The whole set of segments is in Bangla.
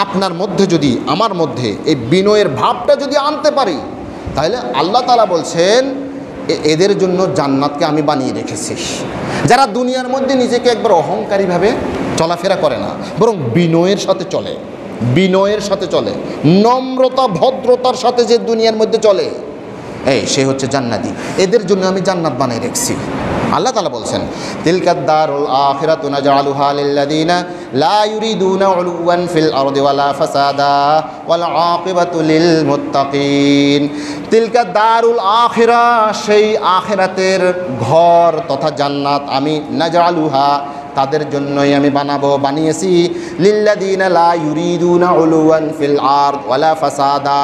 আপনার মধ্যে যদি, আমার মধ্যে এই বিনয়ের ভাবটা যদি আনতে পারি, তাহলে আল্লাহ তাআলা বলছেন এদের জন্য জান্নাতকে আমি বানিয়ে রেখেছি। যারা দুনিয়ার মধ্যে নিজেকে একবার অহংকারীভাবে চলাফেরা করে না, বরং বিনয়ের সাথে চলে, বিনয়ের সাথে চলে, নম্রতা ভদ্রতার সাথে যে দুনিয়ার মধ্যে চলে, সে হচ্ছে জান্নাতি। এদের জন্য আমি জান্নাত বানিয়ে রেখেছি। আল্লাহ তাআলা বলছেন তিলকাদ দারুল আখিরাতু নাজআলুহা লিল্লাযিনা লা ইউরিদুনা উলুওয়ান ফিল আরদি ওয়ালা ফাসাদা ওয়াল আকিবাতু লিল মুত্তাকিন। তিলকাদ দারুল আখিরা, সেই আখিরাতের ঘর তথা জান্নাত আমি নাজআলুহা, তাদের জন্যই আমি বানিয়েছি, লিল্লাযিনা লা ইউরিদুনা উলুওয়ান ফিল আরদ ওয়ালা ফাসাদা,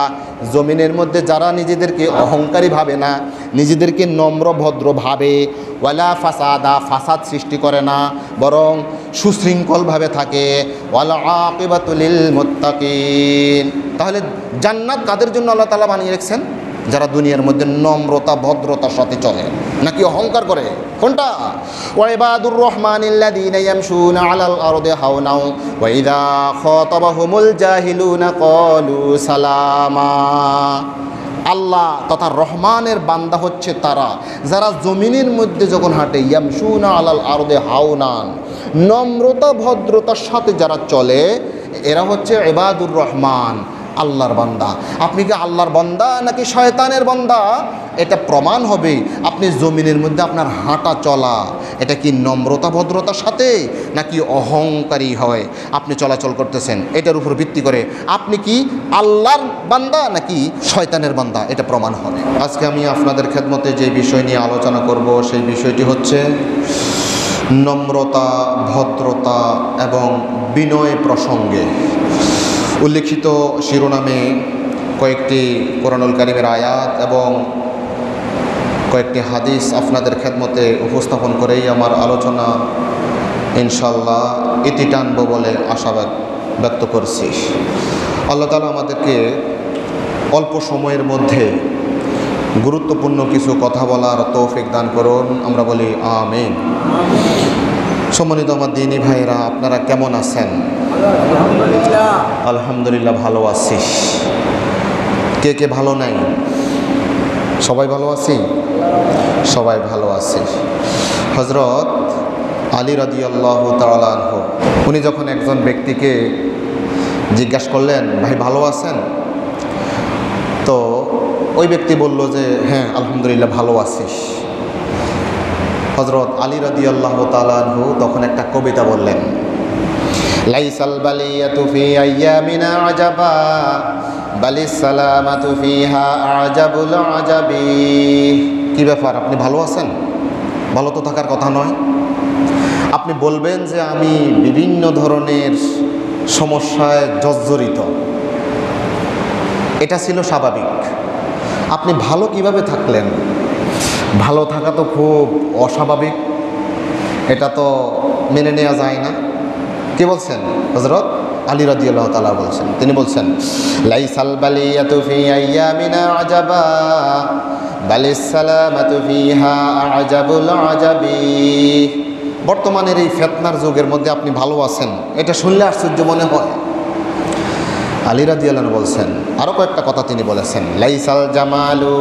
জমিনের মধ্যে যারা নিজেদেরকে অহংকারী ভাবে না, নিজেদেরকে নম্র ভদ্র ভাবে, ওয়ালা ফাসাদা, ফাসাদ সৃষ্টি করে না, বরং সুশৃঙ্খলভাবে থাকে, ওয়াল আকিবাতু লিল মুত্তাকিন। তাহলে জান্নাত কাদের জন্য আল্লাহ তাআলা বানিয়ে রেখেছেন? যারা দুনিয়ার মধ্যে নম্রতা ভদ্রতার সাথে চলে, নাকি অহংকার করে? কোনটা? ওয়া ইবাদুর রহমানিল্লাযীনা ইয়ামশুনা আলাল আরদি হাওনা ওয়া ইযা খাতাবাহুমুল জাহিলুনা ক্বালু সালামা। আল্লাহ তথা রহমানের বান্দা হচ্ছে তারা যারা জমিনের মধ্যে যখন হাঁটে, ইয়ামশুনা আলাল আরদি হাওনান, নম্রতা ভদ্রতার সাথে যারা চলে, এরা হচ্ছে ইবাদুর রহমান, আল্লাহর বান্দা। আপনি কি আল্লাহর বান্দা নাকি শয়তানের বান্দা? এটা প্রমাণ হবে আপনি জমিনের মধ্যে আপনার হাঁটা চলা, এটা কি নম্রতা ভদ্রতার সাথে নাকি অহংকারী হয় আপনি চলাচল করতেছেন, এটার উপর ভিত্তি করে আপনি কি আল্লাহর বান্দা নাকি শয়তানের বান্দা, এটা প্রমাণ হবে। আজকে আমি আপনাদের খেদমতে যে বিষয় নিয়ে আলোচনা করব, সেই বিষয়টি হচ্ছে নম্রতা ভদ্রতা এবং বিনয় প্রসঙ্গে উল্লেখিত শিরোনামে কয়েকটি কোরআনুল কারীমের আয়াত এবং কয়েকটি হাদিস আপনাদের খেদমতে উপস্থাপন করেই আমার আলোচনা ইনশাল্লাহ ইতি টানব বলে আশা ব্যক্ত করছি। আল্লাহ তাআলা আমাদেরকে অল্প সময়ের মধ্যে গুরুত্বপূর্ণ কিছু কথা বলার তৌফিক দান করুন, আমরা বলি আমিন। সম্মানিত আমার দিনী ভাইরা, আপনারা কেমন আছেন? আলহামদুলিল্লাহ ভালো আছি। কে কে ভালো নাই? সবাই ভালো আছি? সবাই ভালো আছি। হযরত আলী রাদিয়াল্লাহু তাআলা আনহু, উনি যখন একজন ব্যক্তিকে জিজ্ঞাসা করলেন, ভাই ভালো আছেন? তো ওই ব্যক্তি বলল যে হ্যাঁ আলহামদুলিল্লাহ ভালো আছি। হযরত আলী রাদিয়াল্লাহু তাআলা আনহু তখন একটা কবিতা বললেন, লাইসাল বালিয়াতু ফি আইয়ামিনা আজাবা বালিস সালামাতু ফিহা আজাবুল আজাবি। কি ব্যাপার, আপনি ভালো আছেন? ভালো তো থাকার কথা নয়। আপনি বলবেন যে আমি বিভিন্ন ধরনের সমস্যায় জর্জরিত, এটা ছিল স্বাভাবিক। আপনি ভালো কিভাবে থাকলেন? ভালো থাকা তো খুব অস্বাভাবিক, এটা তো মেনে নেওয়া যায় না। কি বলছেন? হযরত আলী রাদিয়াল্লাহু তাআলা বলছেন, তিনি বলছেন লাইসাল বালিয়াতু ফি আইয়ামিনা আজাবা বালিস সালামাতু ফিহা আজাবুল আজাবি। বর্তমানের এই ফিতনার যুগের মধ্যে আপনি ভালো আছেন, এটা শুনলে আশ্চর্য মনে হয়। আলী রাদিয়াল্লাহু আনহু বলছেন, আরও কয়েকটা কথা তিনি বলেছেন, লাইসাল জামালু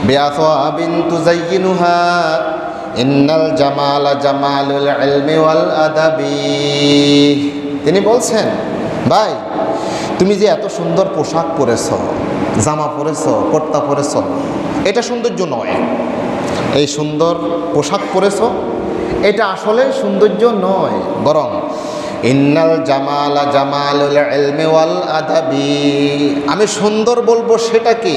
বিআসওয়াবিন তুযায়্যিনুহা ইন্নাল জামালা জামালুল ইলমি ওয়াল আদাবি। তিনি বলছেন, ভাই তুমি যে এত সুন্দর পোশাক পরেছ, জামা পরেছ, কুর্তা পরেছ, এটা সৌন্দর্য নয়। এই সুন্দর পোশাক পরেছ এটা আসলে সৌন্দর্য নয়, বরং ইন্নাল জামালা জামালুল ইলমি ওয়াল আদাবি। আমি সুন্দর বলবো সেটাকে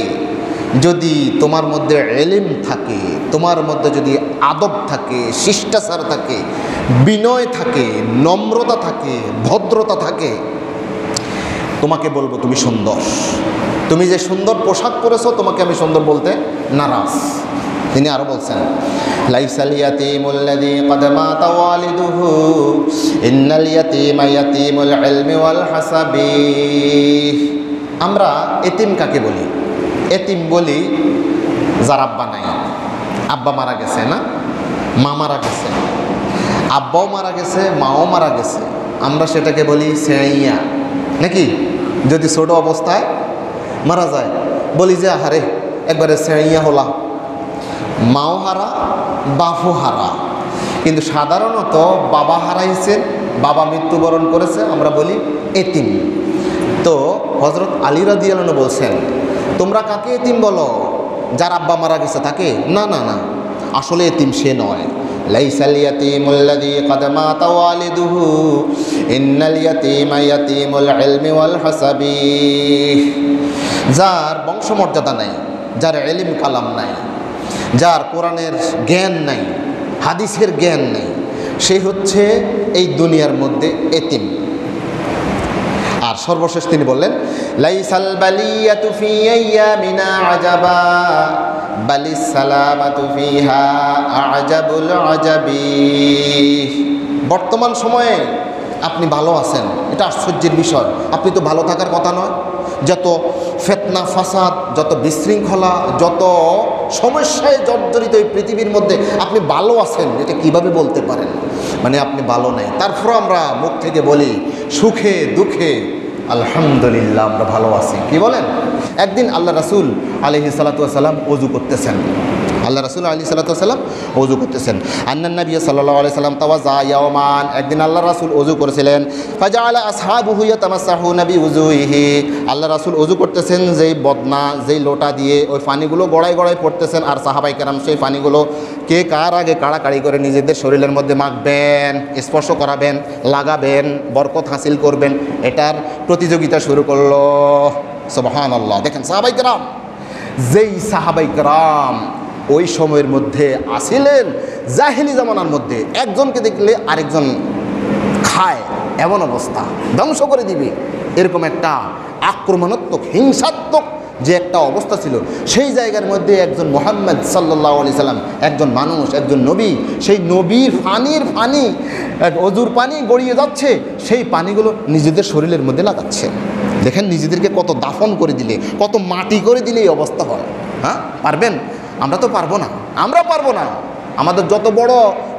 যদি তোমার মধ্যে ইলম থাকে, তোমার মধ্যে যদি আদব থাকে, শিষ্টাচার থাকে, বিনয় থাকে, নম্রতা থাকে, ভদ্রতা থাকে, তোমাকে বলবো তুমি সুন্দর। তুমি যে সুন্দর পোশাক পরেছো তোমাকে আমি সুন্দর বলতে নারাজ। তিনি আরো বলছেন, লাইসাল ইয়াতীমুল্লাযী ক্বাদ মাতা ওয়ালিদুহু ইন্নাল ইয়াতীমা ইয়াতীমুল ইলমি ওয়াল হাসাবি। আমরা এতিম কাকে বলি? এতিম বলি যার আব্বা নাই, আব্বা মারা গেছে, না মা মারা গেছে, আব্বাও মারা গেছে, মাও মারা গেছে, আমরা সেটাকে বলি সেঁইয়া। নাকি? যদি ছোট অবস্থায় মারা যায় বলি যে আহারে একবারে সেঁইয়া হলা, মাও হারা বাপও হারা। কিন্তু সাধারণত বাবা হারাইছেন, বাবা মৃত্যুবরণ করেছে, আমরা বলি এতিম। তো হযরত আলী রাদিয়াল্লাহু আনহু বলছেন, তোমরা কাকে এতিম বলো? যার আব্বা মারা গেছে তাকে? না না না, আসলে এতিম সে নয়। লাইসাল ইয়াতীমুল্লাযী ক্বাদ মাতা ওয়ালিদুহু ইন্নাল ইয়াতীমা ইয়াতীমুল ইলমি ওয়াল হাসাবি। যার বংশমর্যাদা নাই, যার ইলম কালাম নাই, যার কোরআনের জ্ঞান নাই, হাদিসের জ্ঞান নেই, সে হচ্ছে এই দুনিয়ার মধ্যে এতিম। আর সর্বশেষ তিনি বললেন, লাইসাল বালিয়াতু ফি আইয়ামিনা আজাবা বালিস সালামাতু ফিহা আজাবুল আজাবি। বর্তমান সময়ে আপনি ভালো আছেন, এটা আশ্চর্যের বিষয়। আপনি তো ভালো থাকার কথা নয়। যত ফিতনা ফাসাদ, যত বিশৃঙ্খলা, যত সমস্যায় জর্জরিত এই পৃথিবীর মধ্যে আপনি ভালো আছেন, এটা কিভাবে বলতে পারেন? মানে আপনি ভালো নেই। তারপর আমরা মুখ থেকে বলি সুখে দুঃখে আলহামদুলিল্লাহ আমরা ভালো আছি। কি বলেন? একদিন আল্লাহ রাসূল আলাইহিস সালাতু ওয়াস সালাম ওযু করতেছেন। আল্লাহ রাসূল আলাইহিস সালাতু ওয়াস সালাম ওযু করতেছেন। আন্নান নবী সাল্লাল্লাহু আলাইহি সাল্লাম তাওয়াজ্জা ইয়াওমান, একদিন আল্লাহ রাসূল ওযু করেছিলেন। ফাজাআলা আসহাবুহু ইয়াতামাসসাহুনা বিউযুহিহি, আল্লাহ রাসূল ওযু করতেছেন, যেই বদনা, যেই লোটা দিয়ে ওই পানিগুলো গড়ায় গড়ায় পড়তেছেন, আর সাহাবায়ে কেরাম সেই পানিগুলো কে কার আগে কাড়াকাড়ি করে নিজেদের শরীরের মধ্যে মাখবেন, স্পর্শ করাবেন, লাগাবেন, বরকত হাসিল করবেন, এটার প্রতিযোগিতা শুরু করলো। সুবহানাল্লাহ। দেখেন সাহাবায়ে কেরাম, যেই সাহাবায়ে কেরাম ওই সময়ের মধ্যে আসিলেন জাহেলি জামানার মধ্যে, একজনকে দেখলে আরেকজন খায়, এমন অবস্থা, ধ্বংস করে দিবে, এরকম একটা আক্রমণাত্মক হিংসাত্মক যে একটা অবস্থা ছিল, সেই জায়গার মধ্যে একজন মুহাম্মদ সাল্লাল্লাহু আলাইহি সাল্লাম, একজন মানুষ, একজন নবী, সেই নবীর পানি অজুর পানি গড়িয়ে যাচ্ছে, সেই পানিগুলো নিজেদের শরীরের মধ্যে লাগাচ্ছে। দেখেন নিজেদেরকে কত দাফন করে দিলে, কত মাটি করে দিলে এই অবস্থা হয়। হ্যাঁ, পারবেন? আমরা তো পারবো না, আমরা পারবো না। আমাদের যত বড়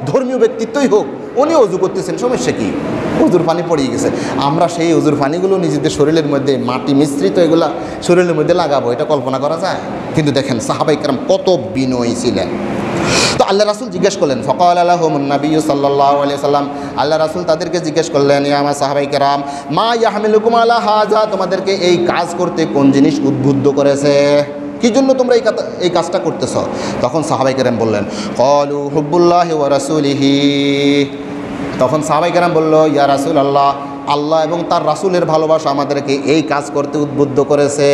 ধর্মীয় ব্যক্তিত্বই হোক, উনি অজু করতেছেন, সমস্যা কি? অজুর পানি পড়িয়ে গেছে, আমরা সেই অজুর পানিগুলো নিজেদের শরীরের মধ্যে মাটি মিশ্রিত এগুলা শরীরের মধ্যে লাগাবো, এটা কল্পনা করা যায়? কিন্তু দেখেন সাহাবায়ে কেরাম কত বিনয়ী ছিলেন। তো আল্লাহ রাসূল জিজ্ঞেস করলেন, ফাকালা লাহুমুন নবিয়্যু সাল্লাল্লাহু আলাইহি ওয়াসাল্লাম, আল্লাহ রাসূল তাদেরকে জিজ্ঞেস করলেন, ইয়া আমার সাহাবায়ে কেরাম, মা ইয়াহমিলুকুম আলা হাযা, তোমাদেরকে এই কাজ করতে কোন জিনিস উদ্বুদ্ধ করেছে? কি জন্য তোমরা এই কাজটা করতেছ? তখন সাহাবায়ে কেরাম বললেন, ক্বালু হুব্বুল্লাহি ওয়া রাসূলিহি। তখন সাহাবায়ে কেরাম বলল, ইয়া রাসূলুল্লাহ, আল্লাহ এবং তার রাসূলের ভালোবাসা আমাদেরকে এই কাজ করতে উদ্বুদ্ধ করেছে।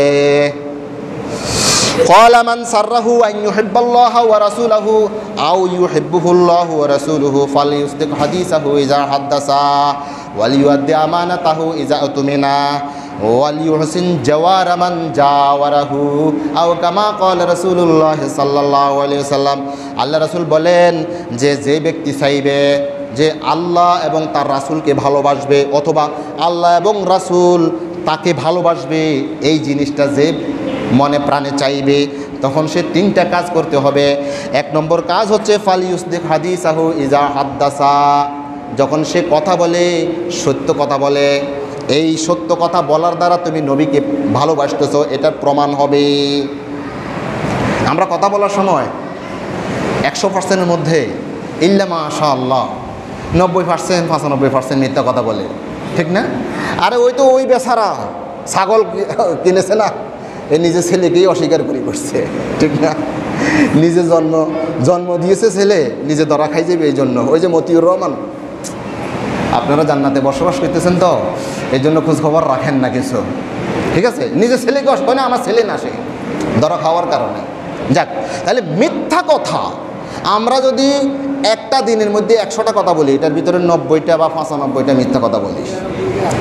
ক্বালা মান সাররাহু আন ইউহিব্বাল্লাহা ওয়া রাসূলাহু আও ইউহিব্বুহুল্লাহু ওয়া রাসূলুহু ফালইউসদিক হাদিসাহু ইযা হাদ্দাসা ওয়ালিউআদ্দি আমানাতাহু ইযা আতুমিনা ওয়ালিউহসিন জাওয়ারা মান জাওয়ারাহু আও কামা ক্বালা রাসূলুল্লাহ সাল্লাল্লাহু আলাইহি ওয়াসাল্লাম। আল্লাহ রাসূল বলেন যে ব্যক্তি চাইবে যে আল্লাহ এবং তার রাসূলকে ভালোবাসবে, অথবা আল্লাহ এবং রাসূল তাকে ভালোবাসবে, এই জিনিসটা যে মনে প্রাণে চাইবে, তখন সে তিনটা কাজ করতে হবে। এক নম্বর কাজ হচ্ছে ফালিউসদিক হাদিসাহু ইজা হাদ্দাসা, যখন সে কথা বলে সত্য কথা বলে, এই সত্য কথা বলার দ্বারা তুমি নবীকে ভালোবাসতেছো, এটার প্রমাণ হবে। আমরা কথা বলার সময় 100%-এর মধ্যে ইল্লা মাশাআল্লাহ 90% 95% মিথ্যা কথা বলে, ঠিক না? আরে ওই তো ওই বেচারা ছাগল কিনেছে না, এই নিজের ছেলেকেই অস্বীকার করে করছে, ঠিক না? নিজে জন্ম দিয়েছে ছেলে, নিজে ধরা খাই যাবে। এই জন্য ওই যে মতিউর রহমান, আপনারা জান্নাতে বসবাস করতেছেন, তো এই জন্য খোঁজখবর রাখেন না কিছু, ঠিক আছে? নিজের ছেলেকে অস্বীকার না, আমার ছেলে না, সে ধরা খাওয়ার কারণে। যাক, তাহলে মিথ্যা কথা আমরা যদি একটা দিনের মধ্যে 100টা কথা বলি, এটার ভিতরে 90টা বা 95টা মিথ্যা কথা বলি,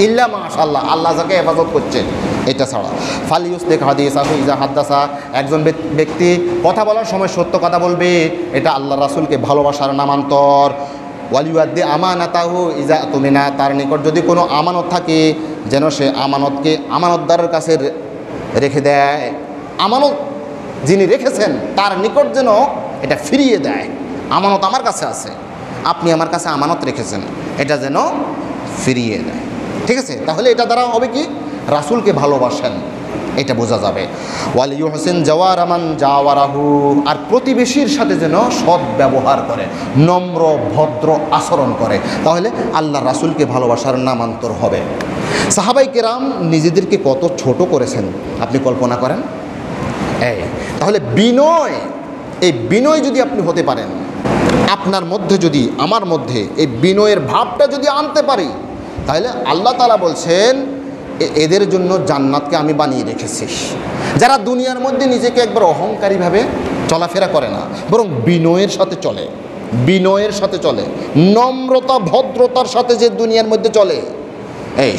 ইল্লা মাশাআল্লাহ, আল্লাহ যাকে হেফাজত করছে এটা ছাড়া। ফালিউসদিক হাদিসাহু ইজা হাদ্দাসা, একজন ব্যক্তি কথা বলার সময় সত্য কথা বলবে, এটা আল্লাহ রাসূলকে ভালোবাসার নামান্তর। ওয়ালিউআদ্দি আমানাতাহু ইজা তুমিনা, তার নিকট যদি কোনো আমানত থাকে যেন সে আমানতকে আমানতদারের কাছে রেখে দেয়। আমানত যিনি রেখেছেন তার নিকট যেন এটা ফিরিয়ে দেয়। আমানত আমার কাছে আছে, আপনি আমার কাছে আমানত রেখেছেন, এটা যেন ফিরিয়ে দেয়। ঠিক আছে, তাহলে এটা দ্বারা হবে কি রাসূলকে ভালোবাসেন, এটা বোঝা যাবে। ওয়াল ইউহসিন জাওয়ারামান জাওয়ারাহু, আর প্রতিবেশীর সাথে যেন সৎ ব্যবহার করে, নম্র ভদ্র আচরণ করে, তাহলে আল্লাহ রাসূলকে ভালোবাসার নামান্তর হবে। সাহাবাই কেরাম নিজেদেরকে কত ছোট করেছেন আপনি কল্পনা করেন। তাহলে বিনয়, এই বিনয় যদি আপনি হতে পারেন, আপনার মধ্যে যদি আমার মধ্যে এই বিনয়ের ভাবটা যদি আনতে পারি, তাহলে আল্লাহ তাআলা বলছেন এদের জন্য জান্নাতকে আমি বানিয়ে রেখেছি। যারা দুনিয়ার মধ্যে নিজেকে একবার অহংকারীভাবে চলাফেরা করে না, বরং বিনয়ের সাথে চলে, বিনয়ের সাথে চলে, নম্রতা ভদ্রতার সাথে যে দুনিয়ার মধ্যে চলে,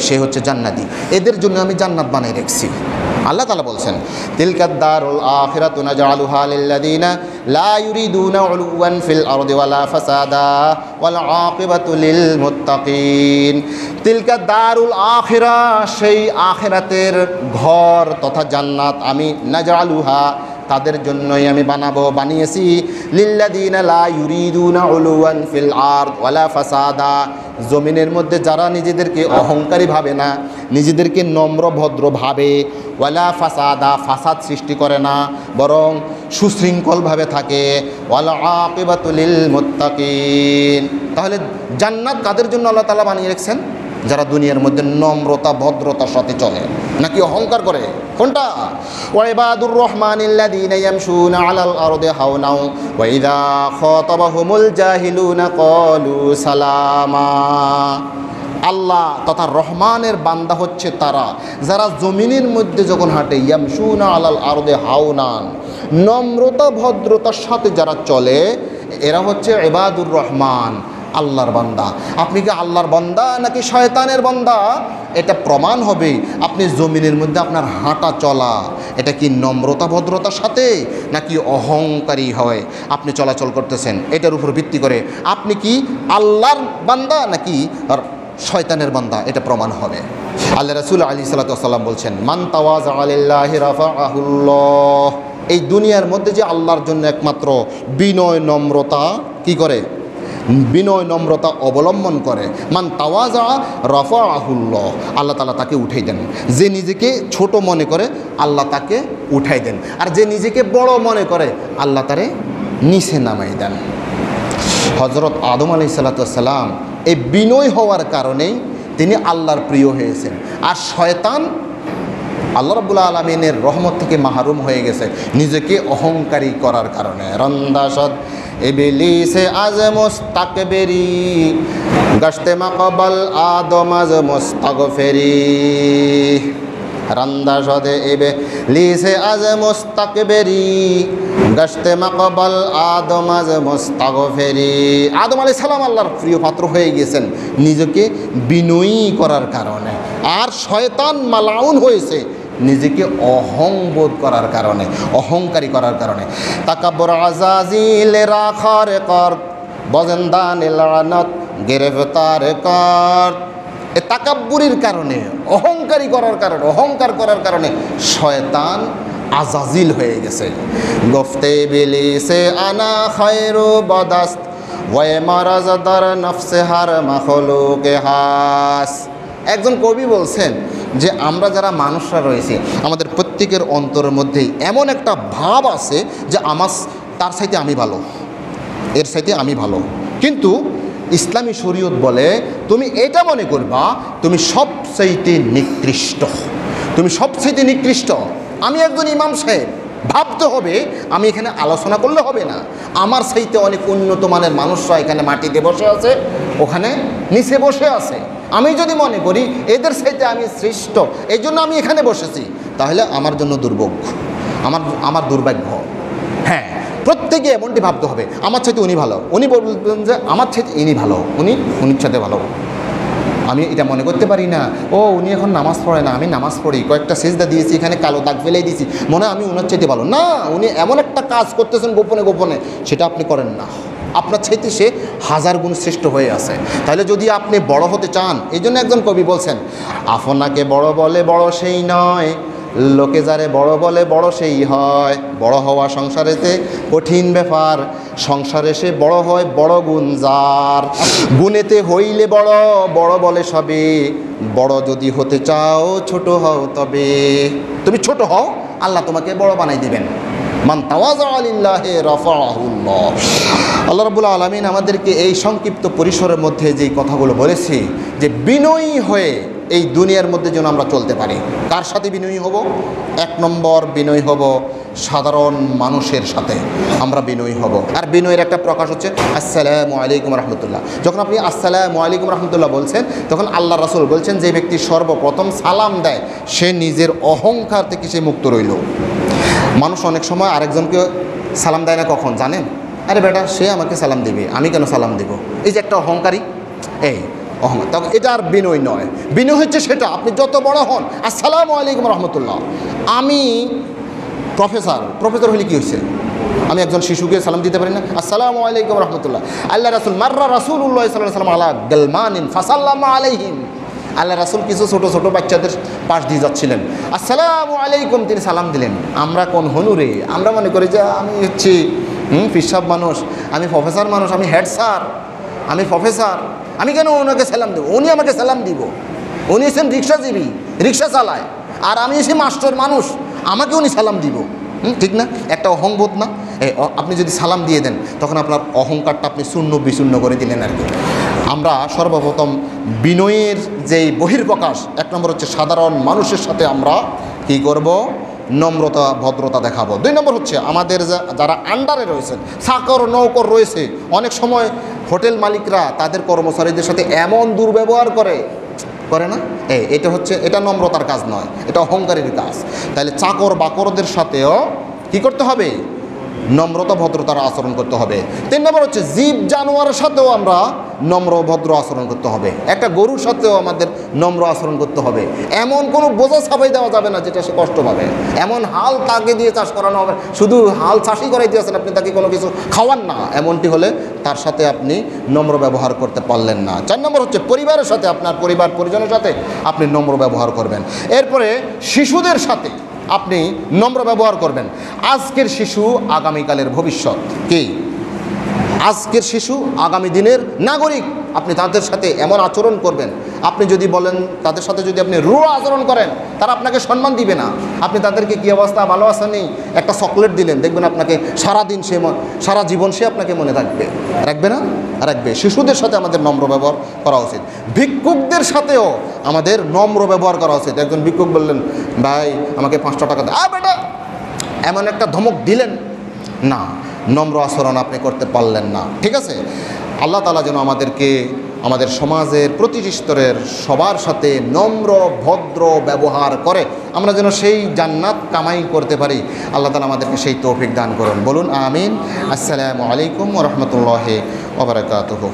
সে হচ্ছে জান্নাতি। এদের জন্য আমি জান্নাত বানিয়ে রেখেছি। আল্লাহ তাআলা বলছেন তিলকাদ দারুল আখিরাতু নাজআলুহা লিল্লাযিনা লা ইউরিদুনা উলুওয়ান ফিল আরদি ওয়ালা ফাসাদা ওয়াল আকিবাতু লিল মুত্তাকিন। তিলকাদ দারুল আখিরা, সেই আখিরাতের ঘর তথা জান্নাত আমি নাজআলুহা, তাদের জন্যই আমি বানিয়েছি, লিল্লাযিনা লা ইউরিদুনা উলুওয়ান ফিল আরদ ওয়ালা ফাসাদা, জমিনের মধ্যে যারা নিজেদেরকে অহংকারী ভাবে না, নিজেদেরকে নম্র ভদ্র ভাবে, ওয়ালা ফাসাদা, ফাসাদ সৃষ্টি করে না, বরং সুশৃঙ্খলভাবে থাকে, ওয়াল আকিবাতু লিল মুত্তাকিন। তাহলে জান্নাত কাদের জন্য আল্লাহ তাআলা বানিয়ে রেখেছেন? যারা দুনিয়ার মধ্যে নম্রতা ভদ্রতার সাথে চলে, নাকি অহংকার করে? কোনটা? ওয়া ইবাদুর রহমানিল্লাযীনা ইয়ামশুনা আলাল আরদি হাওনা ওয়া ইযা খাতাবাহুমুল জাহিলুনা ক্বালু সালামা। আল্লাহ তথা রহমানের বান্দা হচ্ছে তারা যারা জমিনের মধ্যে যখন হাঁটে, ইয়ামশুনা আলাল আরদি হাওনান, নম্রতা ভদ্রতার সাথে যারা চলে, এরা হচ্ছে ইবাদুর রহমান, আল্লাহর বান্দা। আপনি কি আল্লাহর বান্দা নাকি শয়তানের বান্দা? এটা প্রমাণ হবে আপনি জমিনের মধ্যে আপনার হাঁটা চলা, এটা কি নম্রতা ভদ্রতার সাথে নাকি অহংকারী হয় আপনি চলাচল করতেছেন, এটার উপর ভিত্তি করে আপনি কি আল্লাহর বান্দা নাকি শয়তানের বান্দা, এটা প্রমাণ হবে। আল্লাহ রাসূল আলাইহিস সালাতু ওয়াস সালাম বলছেন মান তাওয়াযা লিল্লাহি রাফাআহুল্লাহ। এই দুনিয়ার মধ্যে যে আল্লাহর জন্য একমাত্র বিনয় নম্রতা কি করে, বিনয় নম্রতা অবলম্বন করে, মান তাওয়াযা রাফাআহুল্লাহ, আল্লাহ তাআলা তাকে উঠাই দেন। যে নিজেকে ছোট মনে করে আল্লাহ তাকে উঠাই দেন, আর যে নিজেকে বড় মনে করে আল্লাহ তারে নিচে নামাই দেন। হযরত আদম আলাইহিস সালাতু ওয়াস সালাম এই বিনয় হওয়ার কারণেই তিনি আল্লাহর প্রিয় হয়েছেন, আর শয়তান আল্লাহ রাব্বুল আলামিনের রহমত থেকে মাহরুম হয়ে গেছে নিজেকে অহংকারী করার কারণে। রন্দাসদ ইবলিসে আজ মুস্তাকবিরি গশতে মাকবাল আদম আজ মুস্তাগফিরি। রন্দাসদ ইবলিসে আজ মুস্তাকবিরি গশতে মাকবাল আদম আজ মুস্তাগফিরি। আদম আলাইহিস সালাম আল্লাহর প্রিয় পাত্র হয়ে গেছেন নিজেকে বিনয়ী করার কারণে, আর শয়তান মালাউন হয়েছে নিজেকে অহংবোধ করার কারণে, অহংকারী করার কারণে। তাকাব্বুর আজাজিল রাখার কর বজেন্দান লানত গ্রেফতার কর। এই তাকাব্বুরির কারণে, অহংকারী করার কারণে, অহংকার করার কারণে শয়তান আজাজিল হয়ে গেছে। গফতে বিলিসে আনা খায়রু বদাস্ত ওয়ে মারাজাদার নফসে হার মাখলুকে হাস। একজন কবি বলছেন যে আমরা যারা মানুষরা রয়েছে আমাদের প্রত্যেকের অন্তরের মধ্যেই এমন একটা ভাব আছে যে আমার তার সাথে আমি ভালো, এর সাথে আমি ভালো, কিন্তু ইসলামী শরীয়ত বলে তুমি এটা মনে করবা তুমি সবচাইতে নিকৃষ্ট, তুমি সবচাইতে নিকৃষ্ট। আমি একজন ইমাম সাহেব, ভাবতে হবে আমি এখানে আলোচনা করলে হবে না, আমার চাইতে অনেক উন্নত মানের মানুষরা এখানে মাটিতে বসে আছে, ওখানে নিচে বসে আছে। আমি যদি মনে করি এদের চাইতে আমি শ্রেষ্ঠ, এই জন্য আমি এখানে বসেছি, তাহলে আমার জন্য দুর্ভোগ, আমার দুর্ভাগ্য। হ্যাঁ, প্রত্যেকে এমনটি ভাবতে হবে আমার চাইতে উনি ভালো, উনি বলবেন যে আমার চাইতে ইনি ভালো, উনির চাইতে ভালো। আমি এটা মনে করতে পারি না ও উনি এখন নামাজ পড়ে না, আমি নামাজ পড়ি, কয়েকটা সেজদা দিয়েছি, এখানে কালো দাগ ফেলে দিয়েছি, মনে হয় আমি ওনার চাইতে ভালো। না, উনি এমন একটা কাজ করতেছেন গোপনে গোপনে, সেটা আপনি করেন না, আপনার চাইতে সে হাজার গুণ শ্রেষ্ঠ হয়ে আছে। তাহলে যদি আপনি বড় হতে চান, এই জন্য একজন কবি বলছেন আপনাকে বড় বলে বড় সেই নয়, লোকে যারে বড় বলে বড় সেই হয়। বড় হওয়া সংসারেতে কঠিন ব্যাপার, সংসারে সে বড় হয় বড় গুণজার। গুণেতে হইলে বড়, বড় বলে সবে, বড় যদি হতে চাও ছোট হও তবে। তুমি ছোট হও, আল্লাহ তোমাকে বড় বানাই দিবেন। মান তাওয়াযা লিল্লাহি রাফাআহুল্লাহ। আল্লাহ রাব্বুল আলামিন আমাদেরকে এই সংক্ষিপ্ত পরিসরের মধ্যে যেই কথাগুলো বলেছি, যে বিনয়ী হয়ে এই দুনিয়ার মধ্যে যেন আমরা চলতে পারি। কার সাথে বিনয়ী হব? এক নম্বর বিনয়ী হব সাধারণ মানুষের সাথে আমরা বিনয়ী হব। আর বিনয়ের একটা প্রকাশ হচ্ছে আসসালামু আলাইকুম রহমতুল্লাহ। যখন আপনি আসসালামু আলাইকুম রহমতুল্লাহ বলছেন, তখন আল্লাহ রাসূল বলছেন যে ব্যক্তি সর্বপ্রথম সালাম দেয় সে নিজের অহংকার থেকে সে মুক্ত রইল। মানুষ অনেক সময় আরেকজনকে সালাম দেয় না, কখন জানেন? আরে বেটা, সে আমাকে সালাম দিবে, আমি কেন সালাম দেব? এই যে একটা অহংকারী, এই অহংকার, তখন এটা আর বিনয় নয়। বিনয় হচ্ছে সেটা আপনি যত বড় হন, আসসালামু আলাইকুম রহমতুল্লাহ। আমি প্রফেসর হলে কী হয়েছে? আমি একজন শিশুকে সালাম দিতে পারি না? আসসালামু আলাইকুম রহমতুল্লাহ। আল্লাহ রাসূল মাররা রাসূলুল্লাহ সাল্লাল্লাহু আলাইহি ওয়াসাল্লাম আলা গালমানিন ফাসাল্লামা আলাইহিম। আল্লাহ রাসূল কিছু ছোট ছোট বাচ্চাদের পাশ দিয়ে যাচ্ছিলেন, আসসালামু আলাইকুম, তিনি সালাম দিলেন। আমরা কোন হনুরে, আমরা মনে করি যে আমি হচ্ছি পিসাব মানুষ, আমি প্রফেসর মানুষ, আমি হেড স্যার, আমি প্রফেসর, আমি কেন ওনাকে সালাম দেবো? উনি আমাকে সালাম দিব। উনি এসেছেন রিক্সাজীবী, রিক্সা চালায়, আর আমি এসে মাস্টার মানুষ, আমাকে উনি সালাম দিব। ঠিক না? একটা অহংবোধ না? আপনি যদি সালাম দিয়ে দেন তখন আপনার অহংকারটা আপনি শূন্য বিশূন্য করে দিলেন আর কি। আমরা সর্বপ্রথম বিনয়ের যেই বহির্প্রকাশ, এক নম্বর হচ্ছে সাধারণ মানুষের সাথে আমরা কী করব? নম্রতা ভদ্রতা দেখাবো। দুই নম্বর হচ্ছে আমাদের যারা আন্ডারে রয়েছেন, চাকর নৌকর রয়েছে, অনেক সময় হোটেল মালিকরা তাদের কর্মচারীদের সাথে এমন দুর্ব্যবহার করে না? এটা নম্রতার কাজ নয়, এটা অহংকারের কাজ। তাহলে চাকর বাকরদের সাথেও কী করতে হবে? নম্রতা ভদ্রতার আচরণ করতে হবে। তিন নম্বর হচ্ছে জীব জানোয়ারের সাথেও আমরা নম্র ভদ্র আচরণ করতে হবে। একটা গরুর সাথেও আমাদের নম্র আচরণ করতে হবে। এমন কোনো বোঝা ছাপাই দেওয়া যাবে না যেটা সে কষ্ট পাবে। এমন হাল তাকে দিয়ে চাষ করানো হবে, শুধু হাল চাষই করাই দিয়েছেন, আপনি তাকে কোনো কিছু খাওয়ান না, এমনটি হলে তার সাথে আপনি নম্র ব্যবহার করতে পারলেন না। 4 নম্বর হচ্ছে পরিবারের সাথে, আপনার পরিবার পরিজনের সাথে আপনি নম্র ব্যবহার করবেন। এরপরে শিশুদের সাথে আপনি নম্র ব্যবহার করবেন। আজকের শিশু আগামীকালের ভবিষ্যৎ। কি? আজকের শিশু আগামী দিনের নাগরিক। আপনি তাদের সাথে এমন আচরণ করবেন, আপনি যদি বলেন তাদের সাথে যদি আপনি রূঢ় আচরণ করেন, তারা আপনাকে সম্মান দিবে না। আপনি তাদেরকে কী অবস্থা, ভালো আছেন নেই, একটা চকলেট দিলেন, দেখবেন আপনাকে সারাদিন সারা জীবন সে আপনাকে মনে রাখবে না? রাখবে। শিশুদের সাথে আমাদের নম্র ব্যবহার করা উচিত। ভিক্ষুকদের সাথেও আমাদের নম্র ব্যবহার করা উচিত। একজন ভিক্ষুক বললেন, ভাই আমাকে 5টা টাকা দেন, বেটা, এমন একটা ধমক দিলেন না, নম্র আচরণ আপনি করতে পারলেন না। ঠিক আছে? আল্লাহ তাআলা যেন আমাদেরকে আমাদের সমাজের প্রতিটি স্তরের সবার সাথে নম্র ভদ্র ব্যবহার করে আমরা যেন সেই জান্নাত কামাই করতে পারি। আল্লাহ তাআলা আমাদেরকে সেই তৌফিক দান করুন। বলুন আমিন। আসসালামু আলাইকুম ওয়া রাহমাতুল্লাহি ওয়া বারাকাতুহু।